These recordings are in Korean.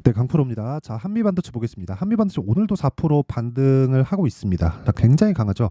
네, 강프로입니다. 자, 한미반도체 보겠습니다. 한미반도체 오늘도 4% 반등을 하고 있습니다. 자, 굉장히 강하죠.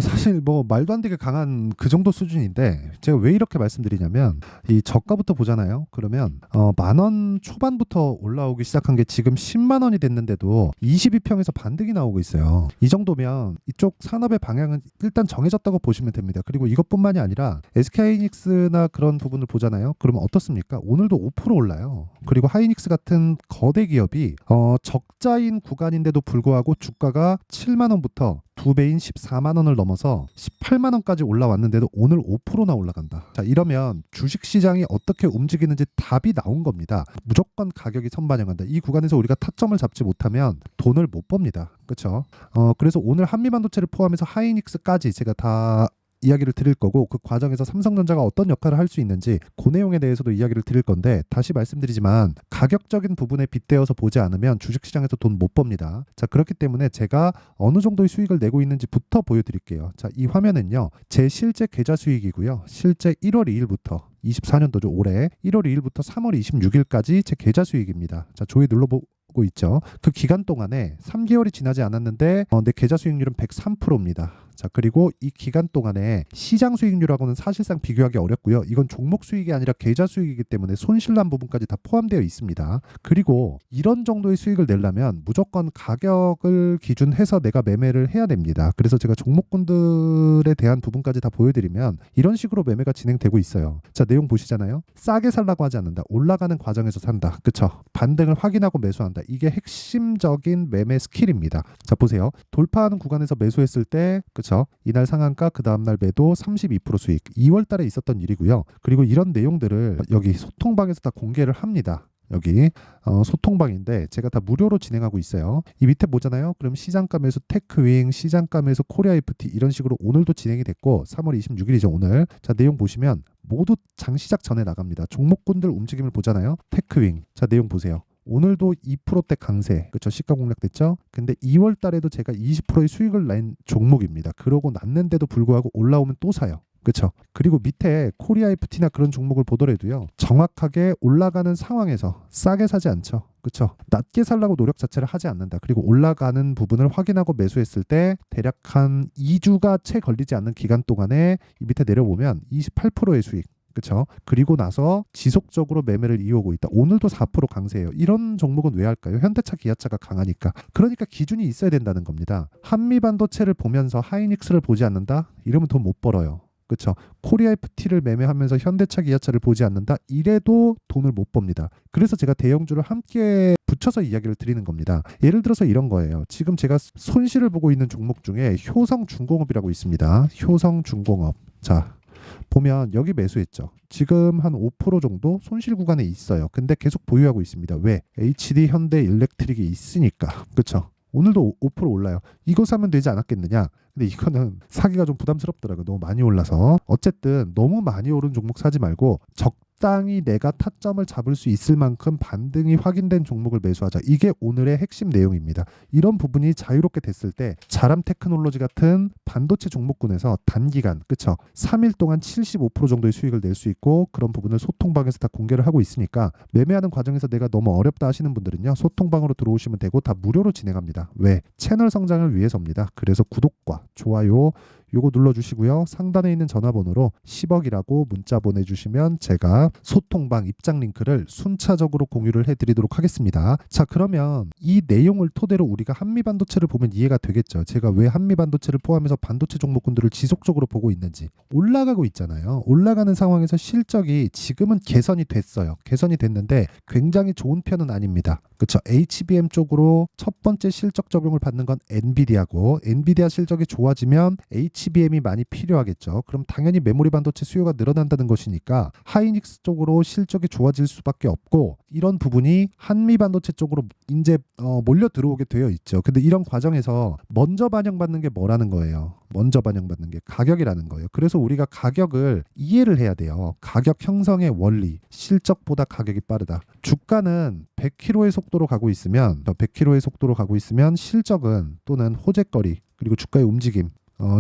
사실 뭐 말도 안 되게 강한 그 정도 수준인데 제가 왜 이렇게 말씀드리냐면 이 저가부터 보잖아요. 그러면 10,000원 초반부터 올라오기 시작한 게 지금 10만 원이 됐는데도 22평에서 반등이 나오고 있어요. 이 정도면 이쪽 산업의 방향은 일단 정해졌다고 보시면 됩니다. 그리고 이것뿐만이 아니라 SK하이닉스나 그런 부분을 보잖아요. 그러면 어떻습니까? 오늘도 5% 올라요. 그리고 하이닉스 같은 거대 기업이 적자인 구간인데도 불구하고 주가가 7만 원부터 두 배인 14만 원을 넘어서 18만 원까지 올라왔는데도 오늘 5%나 올라간다. 자, 이러면 주식 시장이 어떻게 움직이는지 답이 나온 겁니다. 무조건 가격이 선반영한다. 이 구간에서 우리가 타점을 잡지 못하면 돈을 못 법니다. 그렇죠? 그래서 오늘 한미반도체를 포함해서 하이닉스까지 제가 다 이야기를 드릴 거고, 그 과정에서 삼성전자가 어떤 역할을 할 수 있는지 그 내용에 대해서도 이야기를 드릴 건데, 다시 말씀드리지만 가격적인 부분에 빗대어서 보지 않으면 주식시장에서 돈 못 법니다. 자, 그렇기 때문에 제가 어느 정도의 수익을 내고 있는지부터 보여드릴게요. 자, 이 화면은요, 제 실제 계좌 수익이고요. 실제 1월 2일부터 24년도죠. 올해 1월 2일부터 3월 26일까지 제 계좌 수익입니다. 자, 조회 눌러보고 있죠. 그 기간 동안에 3개월이 지나지 않았는데 내 계좌 수익률은 103%입니다. 자, 그리고 이 기간 동안에 시장 수익률하고는 사실상 비교하기 어렵고요. 이건 종목 수익이 아니라 계좌 수익이기 때문에 손실난 부분까지 다 포함되어 있습니다. 그리고 이런 정도의 수익을 내려면 무조건 가격을 기준해서 내가 매매를 해야 됩니다. 그래서 제가 종목군들에 대한 부분까지 다 보여드리면 이런 식으로 매매가 진행되고 있어요. 자, 내용 보시잖아요. 싸게 살라고 하지 않는다. 올라가는 과정에서 산다. 그쵸? 반등을 확인하고 매수한다. 이게 핵심적인 매매 스킬입니다. 자, 보세요. 돌파하는 구간에서 매수했을 때, 그쵸? 이날 상한가, 그 다음날 매도 32% 수익. 2월 달에 있었던 일이고요. 그리고 이런 내용들을 여기 소통방에서 다 공개를 합니다. 여기 소통방인데 제가 다 무료로 진행하고 있어요. 이 밑에 보잖아요. 그럼 시장가 매수 테크윙, 시장가 매수 코리아 FT 이런 식으로 오늘도 진행이 됐고 3월 26일이죠 오늘. 자, 내용 보시면 모두 장시작 전에 나갑니다. 종목군들 움직임을 보잖아요. 테크윙. 자, 내용 보세요. 오늘도 2%대 강세, 그쵸? 시가 공략됐죠? 근데 2월 달에도 제가 20%의 수익을 낸 종목입니다. 그러고 났는데도 불구하고 올라오면 또 사요. 그쵸? 그리고 밑에 코리아 FT나 그런 종목을 보더라도요, 정확하게 올라가는 상황에서 싸게 사지 않죠. 그쵸? 낮게 살라고 노력 자체를 하지 않는다. 그리고 올라가는 부분을 확인하고 매수했을 때 대략 한 2주가 채 걸리지 않는 기간 동안에 이 밑에 내려보면 28%의 수익. 그렇죠? 그리고 나서 지속적으로 매매를 이어오고 있다. 오늘도 4% 강세예요. 이런 종목은 왜 할까요? 현대차, 기아차가 강하니까. 그러니까 기준이 있어야 된다는 겁니다. 한미반도체를 보면서 하이닉스를 보지 않는다? 이러면 돈 못 벌어요. 그렇죠? 코리아 FT를 매매하면서 현대차, 기아차를 보지 않는다? 이래도 돈을 못 법니다. 그래서 제가 대형주를 함께 붙여서 이야기를 드리는 겁니다. 예를 들어서 이런 거예요. 지금 제가 손실을 보고 있는 종목 중에 효성중공업이라고 있습니다. 효성중공업. 자, 보면 여기 매수했죠. 지금 한 5% 정도 손실 구간에 있어요. 근데 계속 보유하고 있습니다. 왜? HD 현대 일렉트릭이 있으니까. 그렇죠? 오늘도 5% 올라요. 이거 사면 되지 않았겠느냐? 근데 이거는 사기가 좀 부담스럽더라고요. 너무 많이 올라서. 어쨌든 너무 많이 오른 종목 사지 말고 적당히 내가 타점을 잡을 수 있을 만큼 반등이 확인된 종목을 매수하자. 이게 오늘의 핵심 내용입니다. 이런 부분이 자유롭게 됐을 때 자람 테크놀로지 같은 반도체 종목군에서 단기간, 그쵸? 3일 동안 75% 정도의 수익을 낼 수 있고, 그런 부분을 소통방에서 다 공개를 하고 있으니까 매매하는 과정에서 내가 너무 어렵다 하시는 분들은요, 소통방으로 들어오시면 되고 다 무료로 진행합니다. 왜? 채널 성장을 위해서입니다. 그래서 구독과 좋아요 요거 눌러주시고요. 상단에 있는 전화번호로 10억이라고 문자 보내주시면 제가 소통방 입장 링크를 순차적으로 공유를 해드리도록 하겠습니다. 자, 그러면 이 내용을 토대로 우리가 한미반도체를 보면 이해가 되겠죠. 제가 왜 한미반도체를 포함해서 반도체 종목군들을 지속적으로 보고 있는지. 올라가고 있잖아요. 올라가는 상황에서 실적이 지금은 개선이 됐어요. 개선이 됐는데 굉장히 좋은 편은 아닙니다. 그렇죠. HBM 쪽으로 첫 번째 실적 적용을 받는 건 엔비디아고, 엔비디아 실적이 좋아지면 HBM이 많이 필요하겠죠. 그럼 당연히 메모리 반도체 수요가 늘어난다는 것이니까 하이닉스 쪽으로 실적이 좋아질 수밖에 없고, 이런 부분이 한미 반도체 쪽으로 이제 몰려 들어오게 되어 있죠. 근데 이런 과정에서 먼저 반영받는 게 뭐라는 거예요? 먼저 반영받는 게 가격이라는 거예요. 그래서 우리가 가격을 이해를 해야 돼요. 가격 형성의 원리, 실적보다 가격이 빠르다. 주가는 100km의 속도로 가고 있으면 100km의 속도로 가고 있으면 실적은 또는 호재거리, 그리고 주가의 움직임,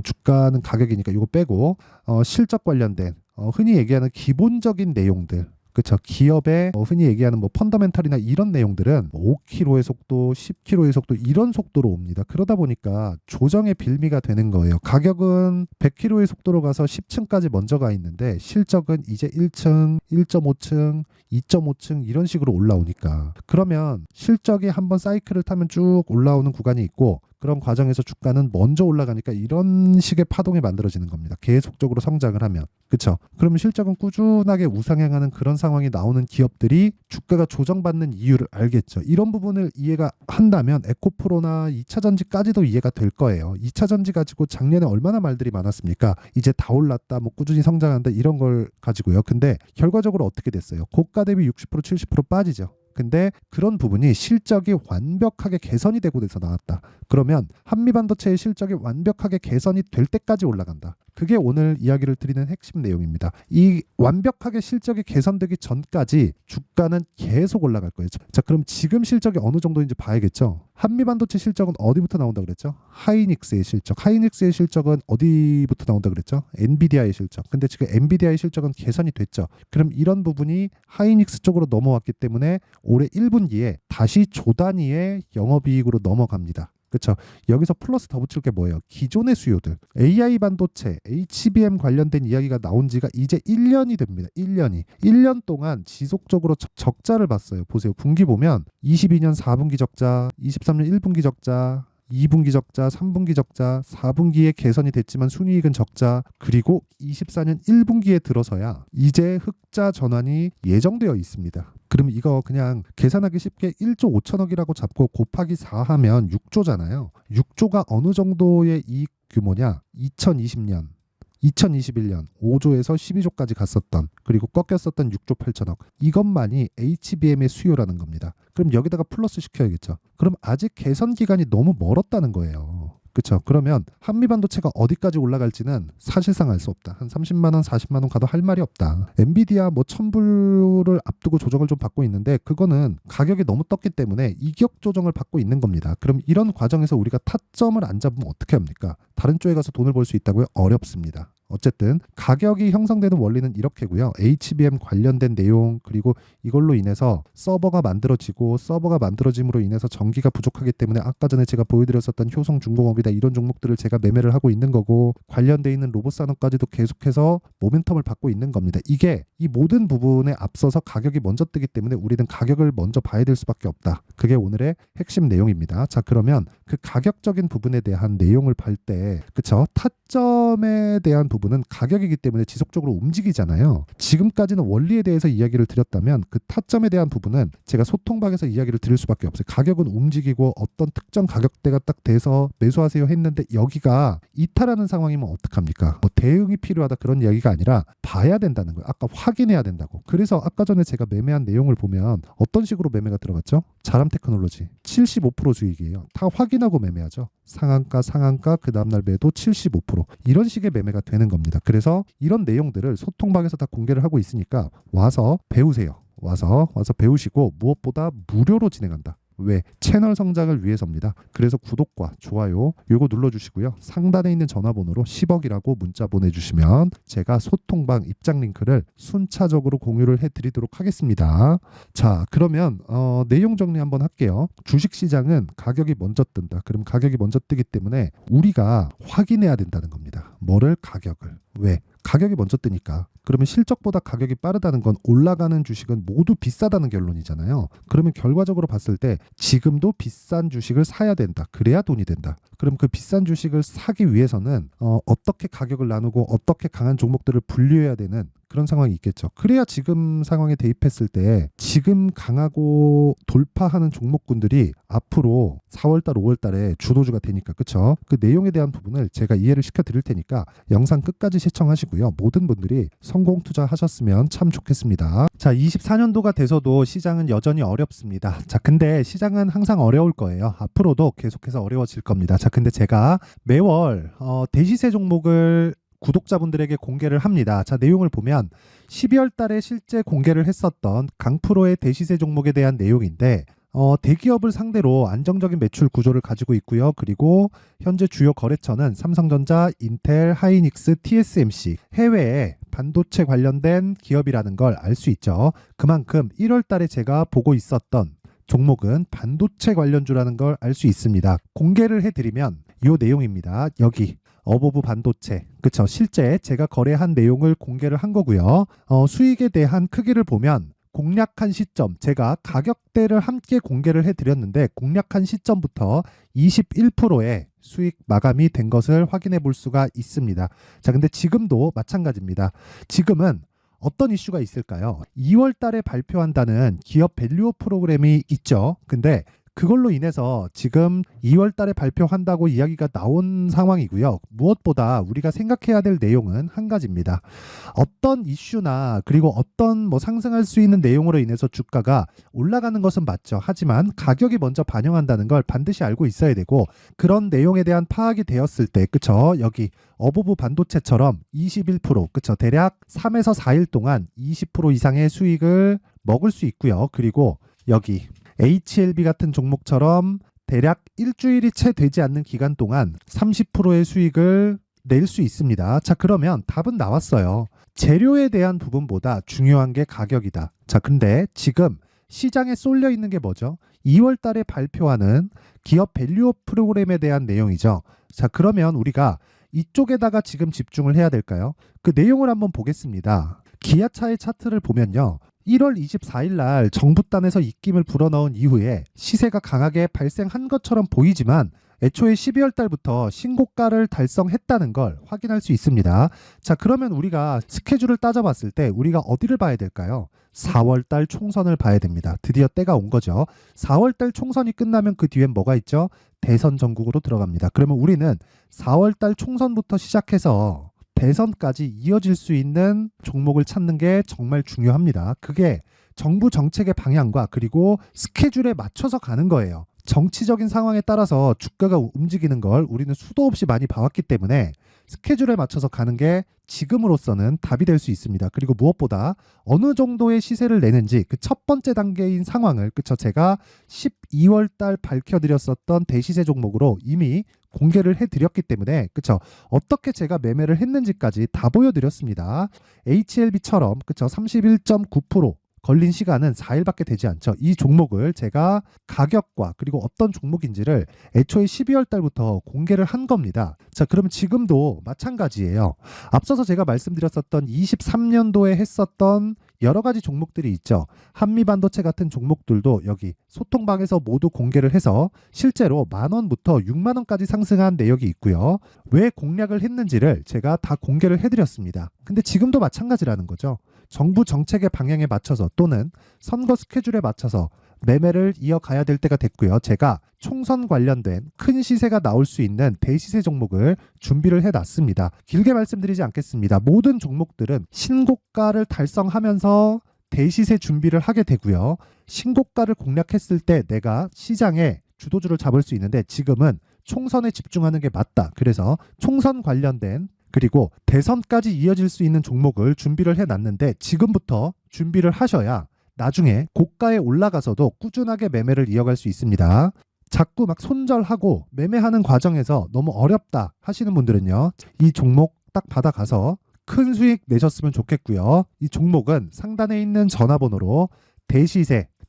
주가는 가격이니까 이거 빼고 실적 관련된 흔히 얘기하는 기본적인 내용들, 그쵸. 기업의 흔히 얘기하는 뭐 펀더멘탈이나 이런 내용들은 5km의 속도, 10km의 속도 이런 속도로 옵니다. 그러다 보니까 조정의 빌미가 되는 거예요. 가격은 100km의 속도로 가서 10층까지 먼저 가 있는데 실적은 이제 1층, 1.5층, 2.5층 이런 식으로 올라오니까 그러면 실적이 한번 사이클을 타면 쭉 올라오는 구간이 있고 그런 과정에서 주가는 먼저 올라가니까 이런 식의 파동이 만들어지는 겁니다. 계속적으로 성장을 하면. 그렇죠? 그러면 실적은 꾸준하게 우상향하는 그런 상황이 나오는 기업들이 주가가 조정받는 이유를 알겠죠. 이런 부분을 이해가 한다면 에코프로나 2차전지까지도 이해가 될 거예요. 2차전지 가지고 작년에 얼마나 말들이 많았습니까? 이제 다 올랐다, 뭐 꾸준히 성장한다 이런 걸 가지고요. 근데 결과적으로 어떻게 됐어요? 고가 대비 60% 70% 빠지죠. 근데 그런 부분이 실적이 완벽하게 개선이 되고 돼서 나왔다. 그러면 한미반도체의 실적이 완벽하게 개선이 될 때까지 올라간다. 그게 오늘 이야기를 드리는 핵심 내용입니다. 이 완벽하게 실적이 개선되기 전까지 주가는 계속 올라갈 거예요. 자, 그럼 지금 실적이 어느 정도인지 봐야겠죠. 한미반도체 실적은 어디부터 나온다 그랬죠? 하이닉스의 실적. 하이닉스의 실적은 어디부터 나온다 그랬죠? 엔비디아의 실적. 근데 지금 엔비디아의 실적은 개선이 됐죠. 그럼 이런 부분이 하이닉스 쪽으로 넘어왔기 때문에 올해 1분기에 다시 조 단위의 영업이익으로 넘어갑니다. 그렇죠. 여기서 플러스 더 붙일 게 뭐예요? 기존의 수요들. AI 반도체, HBM 관련된 이야기가 나온 지가 이제 1년이 됩니다. 1년이. 1년 동안 지속적으로 적자를 봤어요. 보세요. 분기 보면 22년 4분기 적자, 23년 1분기 적자, 2분기 적자, 3분기 적자, 4분기에 개선이 됐지만 순이익은 적자, 그리고 24년 1분기에 들어서야 이제 흑자 전환이 예정되어 있습니다. 그럼 이거 그냥 계산하기 쉽게 1조 5천억이라고 잡고 곱하기 4 하면 6조잖아요. 6조가 어느 정도의 이익 규모냐? 2020년 2021년 5조에서 12조까지 갔었던 그리고 꺾였었던 6조 8천억 이것만이 HBM의 수요라는 겁니다. 그럼 여기다가 플러스 시켜야겠죠. 그럼 아직 개선 기간이 너무 멀었다는 거예요. 그렇죠. 그러면 한미반도체가 어디까지 올라갈지는 사실상 알 수 없다. 한 30만 원, 40만 원 가도 할 말이 없다. 엔비디아 뭐 1000불을 앞두고 조정을 좀 받고 있는데 그거는 가격이 너무 떴기 때문에 이격 조정을 받고 있는 겁니다. 그럼 이런 과정에서 우리가 타점을 안 잡으면 어떻게 합니까? 다른 쪽에 가서 돈을 벌 수 있다고요? 어렵습니다. 어쨌든 가격이 형성되는 원리는 이렇게고요. HBM 관련된 내용 그리고 이걸로 인해서 서버가 만들어지고 서버가 만들어짐으로 인해서 전기가 부족하기 때문에 아까 전에 제가 보여드렸었던 효성중공업이다 이런 종목들을 제가 매매를 하고 있는 거고 관련돼 있는 로봇 산업까지도 계속해서 모멘텀을 받고 있는 겁니다. 이게 이 모든 부분에 앞서서 가격이 먼저 뜨기 때문에 우리는 가격을 먼저 봐야 될 수밖에 없다. 그게 오늘의 핵심 내용입니다. 자, 그러면 그 가격적인 부분에 대한 내용을 볼 때 그쵸? 타점에 대한 부분은 가격이기 때문에 지속적으로 움직이잖아요. 지금까지는 원리에 대해서 이야기를 드렸다면 그 타점에 대한 부분은 제가 소통방에서 이야기를 드릴 수밖에 없어요. 가격은 움직이고 어떤 특정 가격대가 딱 돼서 매수하세요 했는데 여기가 이탈하는 상황이면 어떡합니까? 뭐 대응이 필요하다 그런 이야기가 아니라 봐야 된다는 거예요. 아까 확인해야 된다고. 그래서 아까 전에 제가 매매한 내용을 보면 어떤 식으로 매매가 들어갔죠? 자람 테크놀로지 75% 수익이에요. 다 확인하고 매매하죠. 상한가 그 다음날 매도 75% 이런 식의 매매가 되는 겁니다. 그래서 이런 내용들을 소통방에서 다 공개를 하고 있으니까 와서 배우세요. 와서 배우시고 무엇보다 무료로 진행한다. 왜? 채널 성장을 위해서입니다. 그래서 구독과 좋아요 요거 눌러주시고요. 상단에 있는 전화번호로 10억이라고 문자 보내주시면 제가 소통방 입장 링크를 순차적으로 공유를 해드리도록 하겠습니다. 자, 그러면 내용 정리 한번 할게요. 주식시장은 가격이 먼저 뜬다. 그럼 가격이 먼저 뜨기 때문에 우리가 확인해야 된다는 겁니다. 뭐를? 가격을. 왜? 가격이 먼저 뜨니까. 그러면 실적보다 가격이 빠르다는 건 올라가는 주식은 모두 비싸다는 결론이잖아요. 그러면 결과적으로 봤을 때 지금도 비싼 주식을 사야 된다. 그래야 돈이 된다. 그럼 그 비싼 주식을 사기 위해서는 어떻게 가격을 나누고 어떻게 강한 종목들을 분류해야 되는 그런 상황이 있겠죠. 그래야 지금 상황에 대입했을 때 지금 강하고 돌파하는 종목군들이 앞으로 4월달, 5월달에 주도주가 되니까 그쵸? 그 내용에 대한 부분을 제가 이해를 시켜드릴 테니까 영상 끝까지 시청하시고요. 모든 분들이 성공 투자하셨으면 참 좋겠습니다. 자, 24년도가 돼서도 시장은 여전히 어렵습니다. 자, 근데 시장은 항상 어려울 거예요. 앞으로도 계속해서 어려워질 겁니다. 자, 근데 제가 매월 대시세 종목을 구독자분들에게 공개를 합니다. 자, 내용을 보면 12월 달에 실제 공개를 했었던 강프로의 대시세 종목에 대한 내용인데 대기업을 상대로 안정적인 매출 구조를 가지고 있고요. 그리고 현재 주요 거래처는 삼성전자, 인텔, 하이닉스, TSMC, 해외에 반도체 관련된 기업이라는 걸 알 수 있죠. 그만큼 1월 달에 제가 보고 있었던 종목은 반도체 관련주라는 걸 알 수 있습니다. 공개를 해드리면 이 내용입니다. 여기 어보브 반도체, 그쵸? 실제 제가 거래한 내용을 공개를 한 거고요. 수익에 대한 크기를 보면 공략한 시점, 제가 가격대를 함께 공개를 해드렸는데 공략한 시점부터 21%의 수익 마감이 된 것을 확인해 볼 수가 있습니다. 자, 근데 지금도 마찬가지입니다. 지금은 어떤 이슈가 있을까요? 2월 달에 발표한다는 기업 밸류업 프로그램이 있죠. 근데 그걸로 인해서 지금 2월 달에 발표한다고 이야기가 나온 상황이고요. 무엇보다 우리가 생각해야 될 내용은 한 가지입니다. 어떤 이슈나 그리고 어떤 상승할 수 있는 내용으로 인해서 주가가 올라가는 것은 맞죠. 하지만 가격이 먼저 반영한다는 걸 반드시 알고 있어야 되고, 그런 내용에 대한 파악이 되었을 때, 그쵸? 여기 어보브 반도체처럼 21%, 그쵸? 대략 3에서 4일 동안 20% 이상의 수익을 먹을 수 있고요. 그리고 여기 HLB 같은 종목처럼 대략 일주일이 채 되지 않는 기간 동안 30%의 수익을 낼 수 있습니다. 자, 그러면 답은 나왔어요. 재료에 대한 부분보다 중요한 게 가격이다. 자, 근데 지금 시장에 쏠려 있는 게 뭐죠? 2월 달에 발표하는 기업 밸류업 프로그램에 대한 내용이죠. 자, 그러면 우리가 이쪽에다가 지금 집중을 해야 될까요? 그 내용을 한번 보겠습니다. 기아차의 차트를 보면요. 1월 24일 날 정부단에서 입김을 불어넣은 이후에 시세가 강하게 발생한 것처럼 보이지만 애초에 12월 달부터 신고가를 달성했다는 걸 확인할 수 있습니다. 자, 그러면 우리가 스케줄을 따져봤을 때 우리가 어디를 봐야 될까요? 4월 달 총선을 봐야 됩니다. 드디어 때가 온 거죠. 4월 달 총선이 끝나면 그 뒤엔 뭐가 있죠? 대선 전국으로 들어갑니다. 그러면 우리는 4월 달 총선부터 시작해서 대선까지 이어질 수 있는 종목을 찾는 게 정말 중요합니다. 그게 정부 정책의 방향과 그리고 스케줄에 맞춰서 가는 거예요. 정치적인 상황에 따라서 주가가 움직이는 걸 우리는 수도 없이 많이 봐왔기 때문에 스케줄에 맞춰서 가는 게 지금으로서는 답이 될 수 있습니다. 그리고 무엇보다 어느 정도의 시세를 내는지 그 첫 번째 단계인 상황을, 그쵸? 제가 12월 달 밝혀드렸었던 대시세 종목으로 이미 공개를 해드렸기 때문에, 그쵸? 어떻게 제가 매매를 했는지까지 다 보여드렸습니다. HLB처럼, 그쵸? 31.9% 걸린 시간은 4일밖에 되지 않죠. 이 종목을 제가 가격과 그리고 어떤 종목인지를 애초에 12월 달부터 공개를 한 겁니다. 자, 그럼 지금도 마찬가지예요. 앞서서 제가 말씀드렸었던 23년도에 했었던 여러 가지 종목들이 있죠. 한미반도체 같은 종목들도 여기 소통방에서 모두 공개를 해서 실제로 10,000원부터 60,000원까지 상승한 내역이 있고요. 왜 공략을 했는지를 제가 다 공개를 해드렸습니다. 근데 지금도 마찬가지라는 거죠. 정부 정책의 방향에 맞춰서 또는 선거 스케줄에 맞춰서 매매를 이어가야 될 때가 됐고요. 제가 총선 관련된 큰 시세가 나올 수 있는 대시세 종목을 준비를 해놨습니다. 길게 말씀드리지 않겠습니다. 모든 종목들은 신고가를 달성하면서 대시세 준비를 하게 되고요. 신고가를 공략했을 때 내가 시장에 주도주를 잡을 수 있는데 지금은 총선에 집중하는 게 맞다. 그래서 총선 관련된 그리고 대선까지 이어질 수 있는 종목을 준비를 해놨는데 지금부터 준비를 하셔야 나중에 고가에 올라가서도 꾸준하게 매매를 이어갈 수 있습니다. 자꾸 막 손절하고 매매하는 과정에서 너무 어렵다 하시는 분들은요. 이 종목 딱 받아가서 큰 수익 내셨으면 좋겠고요. 이 종목은 상단에 있는 전화번호로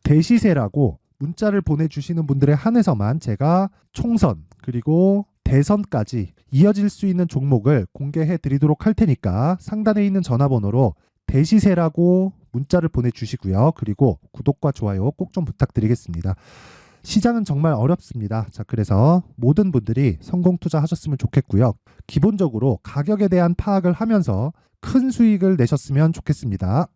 대시세라고 문자를 보내주시는 분들에 한해서만 제가 총선 그리고 대선까지 이어질 수 있는 종목을 공개해 드리도록 할 테니까 상단에 있는 전화번호로 대시세라고 문자를 보내주시고요. 그리고 구독과 좋아요 꼭 좀 부탁드리겠습니다. 시장은 정말 어렵습니다. 자, 그래서 모든 분들이 성공 투자하셨으면 좋겠고요. 기본적으로 가격에 대한 파악을 하면서 큰 수익을 내셨으면 좋겠습니다.